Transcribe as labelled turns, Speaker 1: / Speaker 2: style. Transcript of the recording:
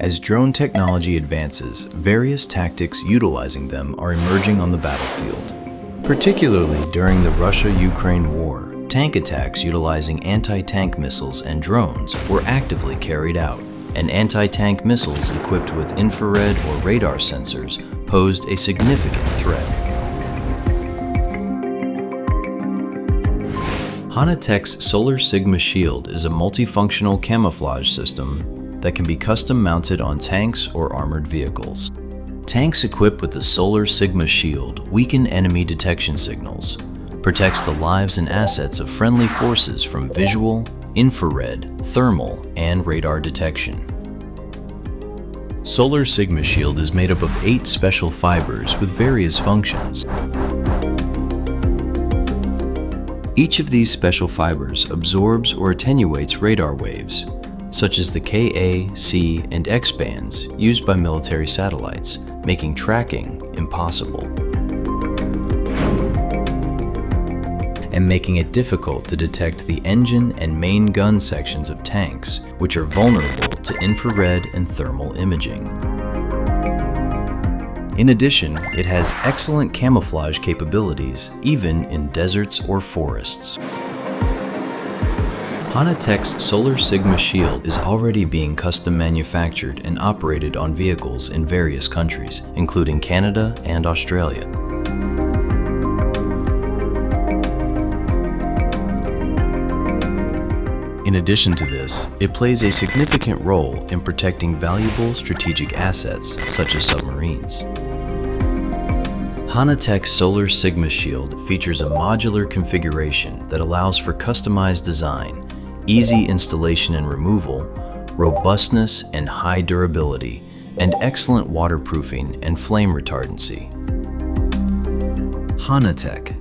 Speaker 1: As drone technology advances, various tactics utilizing them are emerging on the battlefield. Particularly during the Russia-Ukraine war, tank attacks utilizing anti-tank missiles and drones were actively carried out, and anti-tank missiles equipped with infrared or radar sensors posed a significant threat. HANATECH's Solar Sigma Shield is a multifunctional camouflage system that can be custom mounted on tanks or armored vehicles. Tanks equipped with the Solar Sigma Shield weaken enemy detection signals, protects the lives and assets of friendly forces from visual, infrared, thermal, and radar detection. Solar Sigma Shield is made up of 8 special fibers with various functions. Each of these special fibers absorbs or attenuates radar waves, such as the Ka, C, and X bands used by military satellites, making tracking impossible, and making it difficult to detect the engine and main gun sections of tanks, which are vulnerable to infrared and thermal imaging. In addition, it has excellent camouflage capabilities, even in deserts or forests. HANATECH's Solar Sigma Shield is already being custom manufactured and operated on vehicles in various countries, including Canada and Australia. In addition to this, it plays a significant role in protecting valuable strategic assets, such as submarines. HANATECH's Solar Sigma Shield features a modular configuration that allows for customized design, easy installation and removal, robustness and high durability, and excellent waterproofing and flame retardancy. HANATECH,